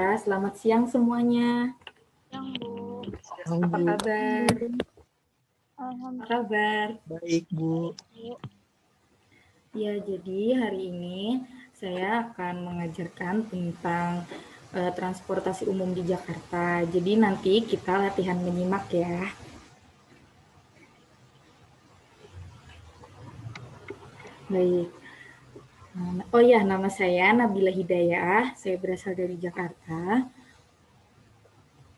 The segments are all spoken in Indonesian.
Ya, selamat siang semuanya. Siang, Bu. Apa kabar? Apa Alhamdulillah. kabar? Baik, Bu. Ya, jadi hari ini saya akan mengajarkan tentang transportasi umum di Jakarta. Jadi nanti kita latihan menyimak ya. Baik. Oh ya, nama saya Nabila Hidayah. Saya berasal dari Jakarta.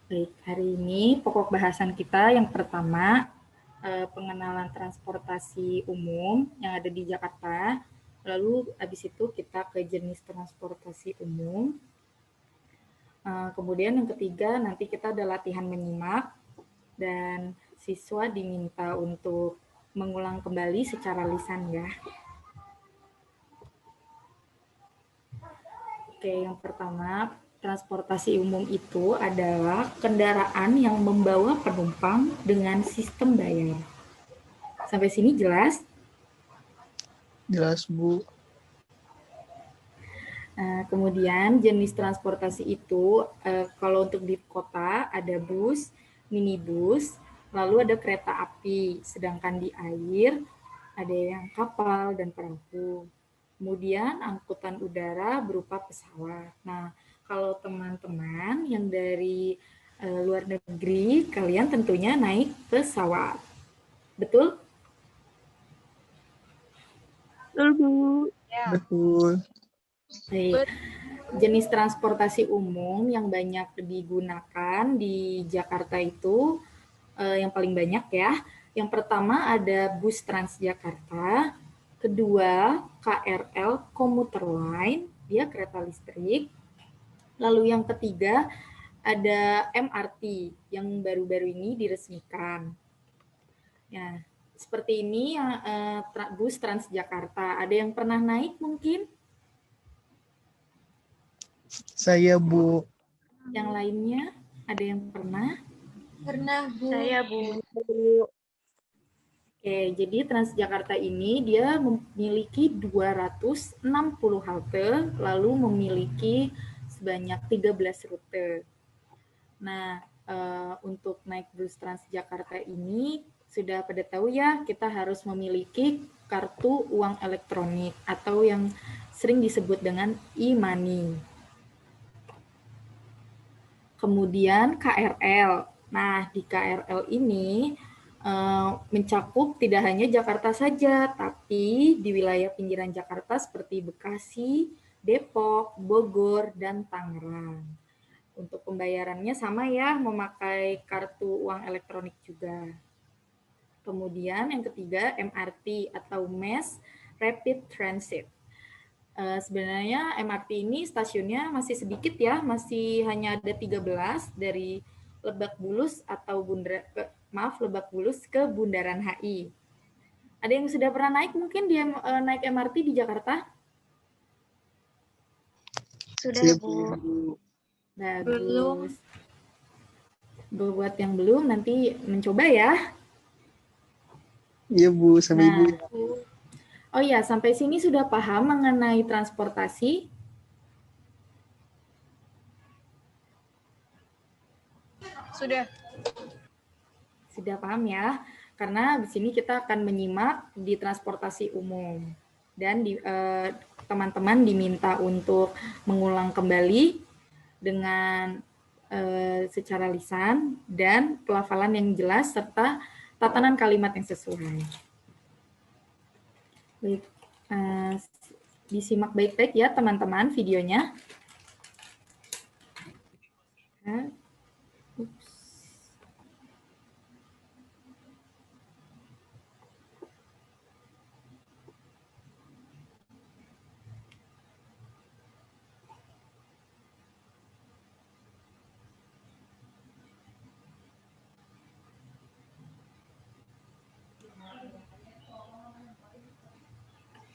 Baik, hari ini pokok bahasan kita yang pertama, pengenalan transportasi umum yang ada di Jakarta. Lalu habis itu kita ke jenis transportasi umum. Kemudian yang ketiga nanti kita ada latihan menyimak dan siswa diminta untuk mengulang kembali secara lisan ya. Oke, yang pertama, transportasi umum itu adalah kendaraan yang membawa penumpang dengan sistem bayar. Sampai sini jelas? Jelas, Bu. Kemudian jenis transportasi itu, kalau untuk di kota ada bus, minibus, lalu ada kereta api, sedangkan di air ada yang kapal dan perahu. Kemudian angkutan udara berupa pesawat. Nah, kalau teman-teman yang dari luar negeri, kalian tentunya naik pesawat. Betul? Betul, Bu. Ya. Betul. Baik. Jenis transportasi umum yang banyak digunakan di Jakarta itu yang paling banyak ya. Yang pertama ada bus Transjakarta, kedua KRL komuter line, dia kereta listrik. Lalu yang ketiga ada MRT yang baru-baru ini diresmikan. Ya, seperti ini bus Transjakarta. Ada yang pernah naik mungkin? Saya, Bu. Yang lainnya ada yang pernah? Pernah, Bu. Saya, Bu. Oke, jadi Transjakarta ini dia memiliki 260 halte, lalu memiliki sebanyak 13 rute. Nah, untuk naik bus Transjakarta ini sudah pada tahu ya, kita harus memiliki kartu uang elektronik atau yang sering disebut dengan e-money. Kemudian KRL. Nah, di KRL ini mencakup tidak hanya Jakarta saja, tapi di wilayah pinggiran Jakarta seperti Bekasi, Depok, Bogor, dan Tangerang. Untuk pembayarannya sama ya, memakai kartu uang elektronik juga. Kemudian yang ketiga MRT atau Mass Rapid Transit. Sebenarnya MRT ini stasiunnya masih sedikit ya, masih hanya ada 13 dari Lebak Bulus atau Lebak Bulus ke Bundaran HI. Ada yang sudah pernah naik mungkin dia naik MRT di Jakarta? Sudah, Bu. Bagus. Buat yang belum nanti mencoba ya. Iya, Bu, sama Ibu. Oh ya, sampai sini sudah paham mengenai transportasi? Sudah. Sudah paham ya? Karena di sini kita akan menyimak di transportasi umum. Dan teman-teman diminta untuk mengulang kembali dengan secara lisan dan pelafalan yang jelas serta tatanan kalimat yang sesuai. Baik, disimak baik-baik ya teman-teman videonya.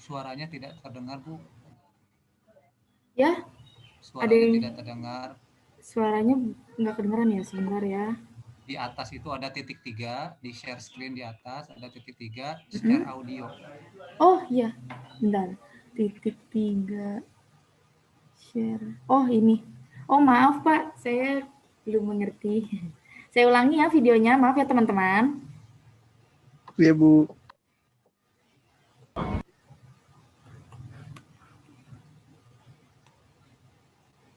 Suaranya tidak terdengar, Bu. Ya, Suaranya tidak terdengar. Suaranya nggak kedengeran ya, sebentar ya. Di atas itu ada titik 3, di share screen di atas ada titik 3, share audio. Oh iya, bentar. Titik 3, share. Oh ini. Oh, maaf Pak, saya belum mengerti. Saya ulangi ya videonya, maaf ya teman-teman. Ya, Bu.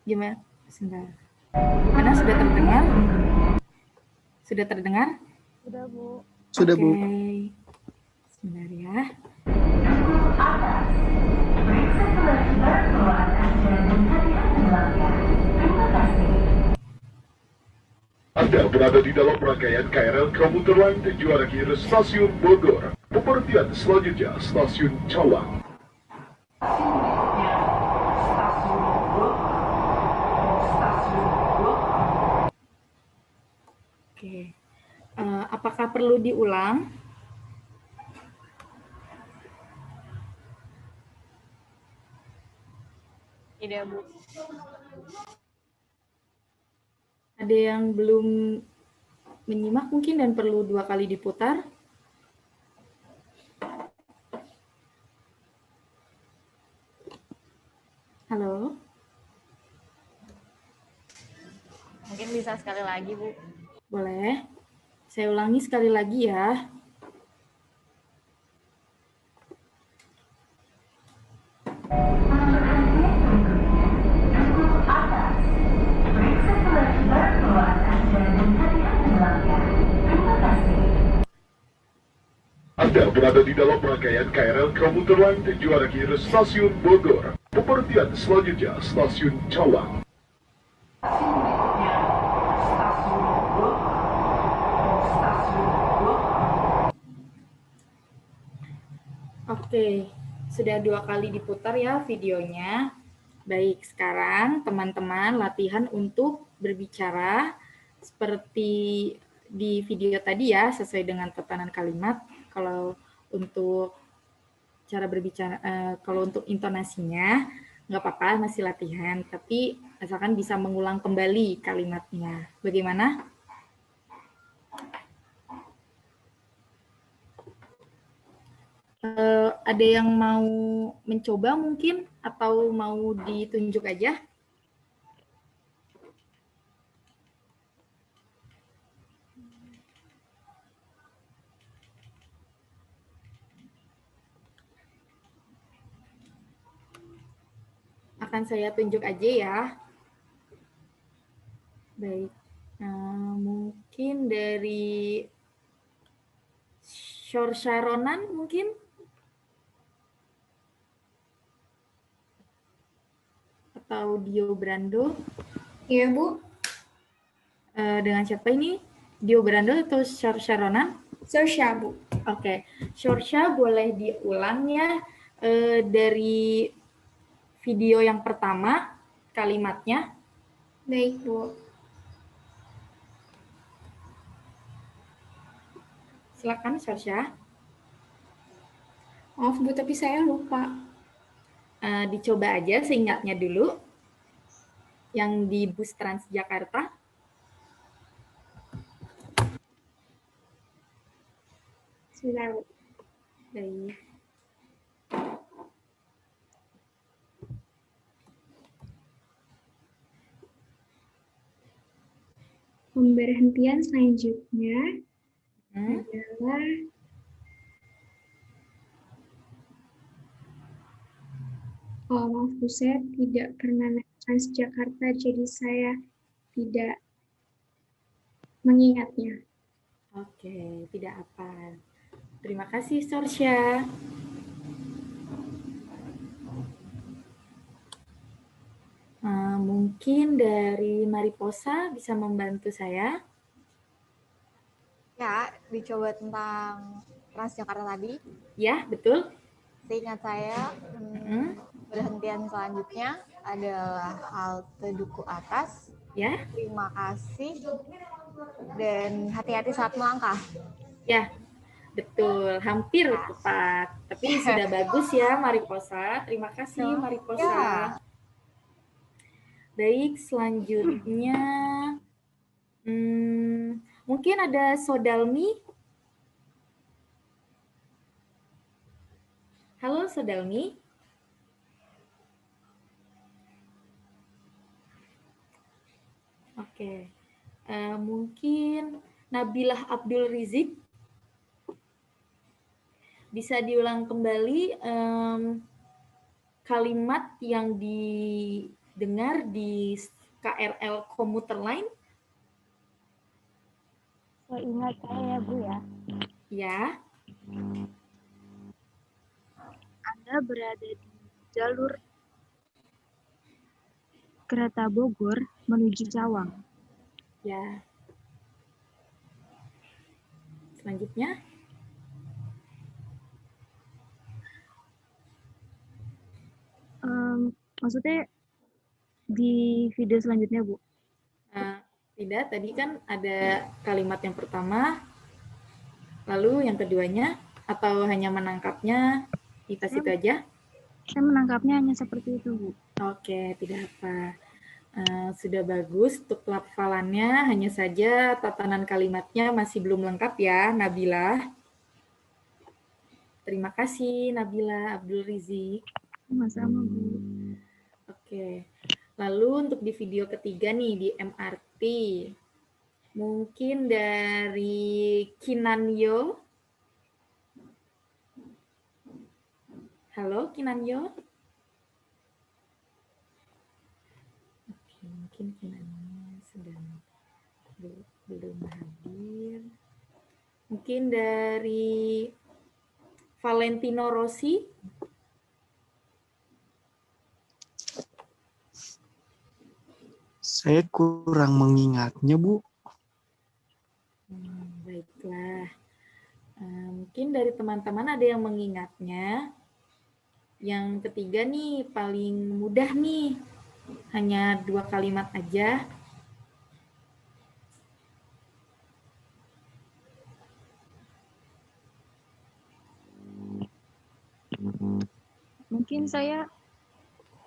Gimana? Sebentar. Gimana, sudah terdengar? Sudah terdengar? Sudah, Bu. Sudah, Bu. Oke. Sebentar ya. Anda berada di dalam rangkaian KRL Komuter Lain tujuan akhir Stasiun Bogor. Pemberhentian selanjutnya Stasiun Cawang. Oke. Apakah perlu diulang? Tidak, Bu. Ada yang belum menyimak mungkin dan perlu 2 kali diputar? Halo? Mungkin bisa sekali lagi, Bu. Boleh? Saya ulangi sekali lagi ya. Anda berada di dalam rangkaian KRL Komuter Lain tujuan akhir Stasiun Bogor. Pemberhentian selanjutnya Stasiun Cawang. Oke, sudah 2 kali diputar ya videonya. Baik, sekarang teman-teman latihan untuk berbicara seperti di video tadi ya, sesuai dengan tatanan kalimat. Kalau untuk cara berbicara, kalau untuk intonasinya nggak apa-apa, masih latihan, tapi asalkan bisa mengulang kembali kalimatnya. Bagaimana? Ada yang mau mencoba mungkin atau mau ditunjuk aja? Akan saya tunjuk aja ya. Baik, mungkin dari Shorsha Ronan mungkin? Atau Dio Brando? Iya, Bu. Dengan siapa ini? Dio Brando atau Shorsha Ronan? Sosha, Bu. Oke, Shorsha boleh diulang ya dari video yang pertama kalimatnya. Baik, Bu. Silakan Shorsha. Maaf, Bu, tapi saya lupa. Dicoba aja seingatnya dulu. Yang di bus Transjakarta. Sebentar, Bu. Baik. Pemberhentian selanjutnya adalah maaf Bu, saya tidak pernah naik Transjakarta, jadi saya tidak mengingatnya. Oke, tidak apa. Terima kasih, Sorsha. Mungkin dari Mariposa bisa membantu saya? Ya, dicoba tentang Transjakarta tadi. Ya, betul. Seingat saya, berhentian selanjutnya adalah halte Duku Atas. Ya. Terima kasih dan hati-hati saat melangkah. Ya, betul. Hampir tepat. Tapi sudah bagus ya, Mariposa. Terima kasih, Mariposa. Ya. Baik, selanjutnya mungkin ada Sodalmi. Halo, Sodalmi. Oke. Mungkin Nabilah Abdul Rizik bisa diulang kembali kalimat yang didengar di KRL komuter lain? Seingat saya ya Bu ya. Ya. Anda berada di jalur kereta Bogor menuju Cawang. Ya. Selanjutnya. Maksudnya di video selanjutnya, Bu? Tidak, tadi kan ada kalimat yang pertama, lalu yang keduanya, atau hanya menangkapnya di tas itu aja? Saya menangkapnya hanya seperti itu, Bu. Oke, tidak apa. Sudah bagus untuk pelafalannya, hanya saja tatanan kalimatnya masih belum lengkap ya, Nabila. Terima kasih, Nabila Abdul Rizik. Sama-sama, Bu. Oke, lalu untuk di video ketiga nih, di MRT, mungkin dari Kinanyo. Halo, Kinanyo. Oke, mungkin Kinanyo sedang belum hadir. Mungkin dari Valentino Rossi. Saya kurang mengingatnya, Bu. Baiklah. Mungkin dari teman-teman ada yang mengingatnya. Yang ketiga nih, paling mudah nih. Hanya 2 kalimat aja. Mungkin saya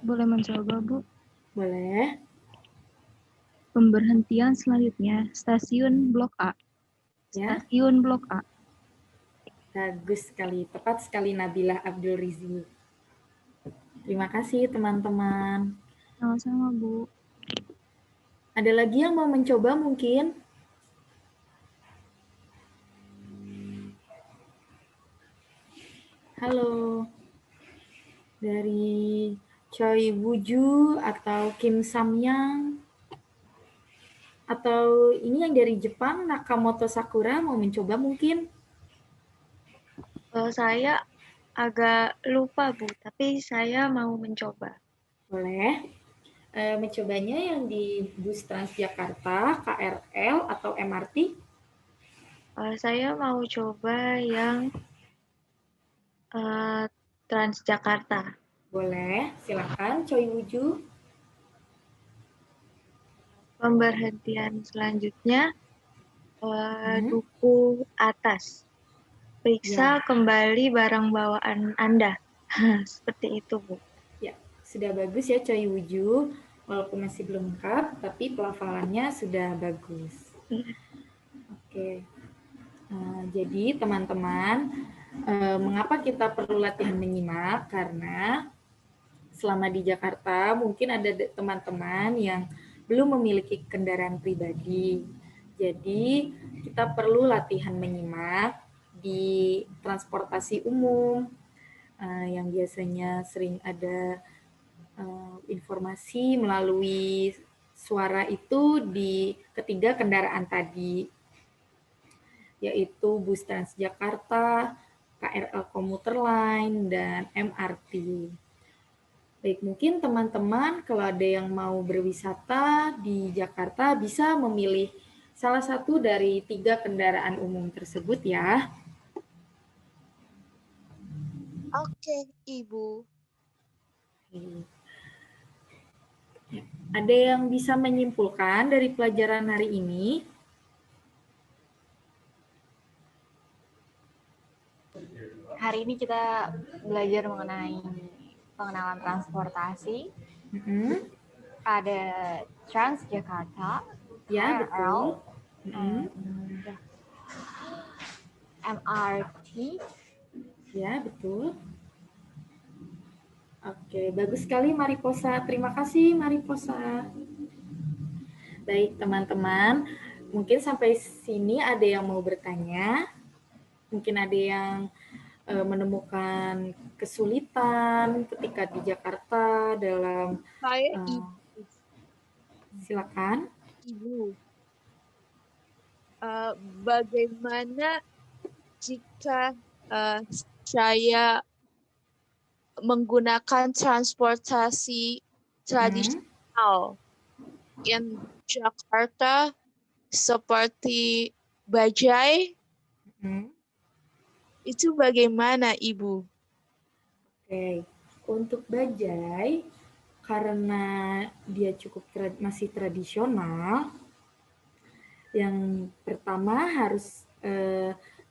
boleh mencoba, Bu. Boleh. Pemberhentian selanjutnya, stasiun Blok A. Ya. Stasiun Blok A. Bagus sekali, tepat sekali Nabila Abdul Rizik. Terima kasih teman-teman. Sama-sama, Bu. Ada lagi yang mau mencoba mungkin? Halo. Dari Choi Woo-ju atau Kim Samyang. Atau ini yang dari Jepang, Nakamoto Sakura mau mencoba mungkin? Kalau saya agak lupa, Bu, tapi saya mau mencoba. Boleh. Mencobanya yang di bus Transjakarta, KRL, atau MRT? Saya mau coba yang Transjakarta. Boleh, silakan Choi Woo-ju. Pemberhentian selanjutnya, duku atas. Periksa kembali barang bawaan Anda. Seperti itu, Bu. Ya, sudah bagus ya Choi Woo-ju. Walaupun masih belum lengkap, tapi pelafalannya sudah bagus. Oke. Jadi teman-teman, mengapa kita perlu latihan menyimak? Karena selama di Jakarta mungkin ada teman-teman yang belum memiliki kendaraan pribadi. Jadi kita perlu latihan menyimak di transportasi umum yang biasanya sering ada informasi melalui suara itu di ketiga kendaraan tadi, yaitu bus Transjakarta, KRL komuter lain, dan MRT. Baik, mungkin teman-teman kalau ada yang mau berwisata di Jakarta bisa memilih salah satu dari 3 kendaraan umum tersebut ya. Oke, Ibu. Ada yang bisa menyimpulkan dari pelajaran hari ini? Hari ini kita belajar mengenai pengenalan transportasi. Ada Transjakarta, Ya, KRL, betul. MRT. Ya, betul. Oke, bagus sekali Mariposa. Terima kasih Mariposa. Baik, teman-teman. Mungkin sampai sini ada yang mau bertanya. Mungkin ada yang menemukan kesulitan ketika di Jakarta dalam Saya silakan. Ibu. Bagaimana jika saya menggunakan transportasi tradisional in Jakarta seperti bajai? Itu bagaimana, Ibu? Oke, untuk bajai karena dia cukup masih tradisional, yang pertama harus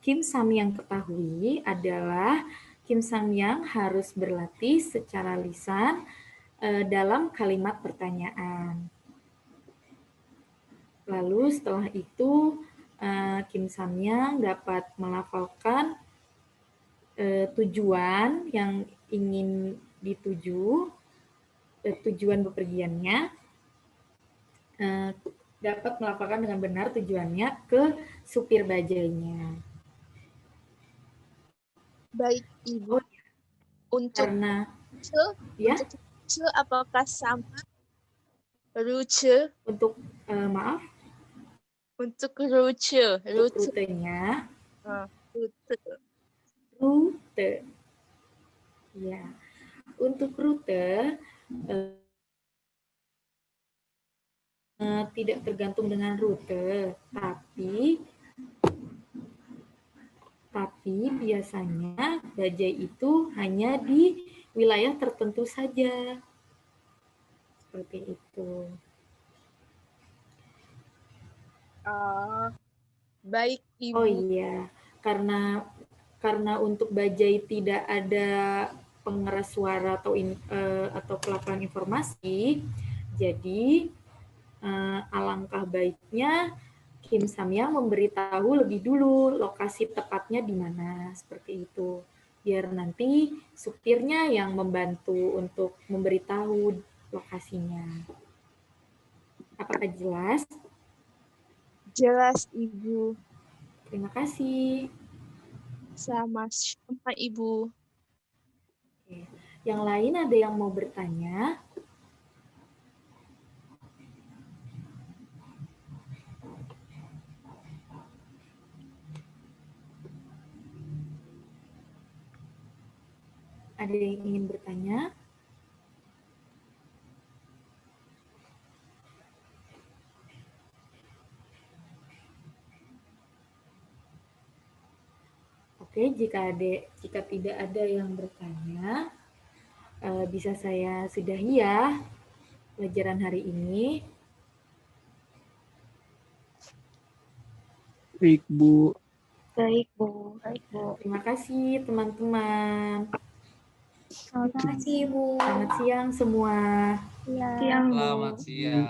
Kim Samyang ketahui adalah Kim Samyang harus berlatih secara lisan dalam kalimat pertanyaan. Lalu setelah itu Kim Samyang dapat melafalkan tujuan yang ingin dituju, tujuan bepergiannya, dapat melafalkan dengan benar tujuannya ke supir bajainya. Baik, Ibu. Untuk rute, apakah sama rute? Untuk maaf? Untuk rute. Rutenya. Rute. Ya. Untuk rute tidak tergantung dengan rute, tapi biasanya bajai itu hanya di wilayah tertentu saja. Seperti itu. Baik, Ibu. Oh iya, karena untuk bajai tidak ada pengeras suara atau pelaporan informasi, jadi alangkah baiknya Kim Samyang memberitahu lebih dulu lokasi tepatnya di mana, seperti itu. Biar nanti supirnya yang membantu untuk memberitahu lokasinya. Apakah jelas? Jelas, Ibu. Terima kasih. Sama-sama, Ibu. Oke. Yang lain ada yang mau bertanya? Ada yang ingin bertanya? Oke, jika tidak ada yang bertanya, bisa saya sudahi ya pelajaran hari ini. Baik, Bu. Baik, Bu. Baik, Bu. Terima kasih, teman-teman. Selamat siang, Bu. Selamat siang semua. Siang, Bu. Selamat siang.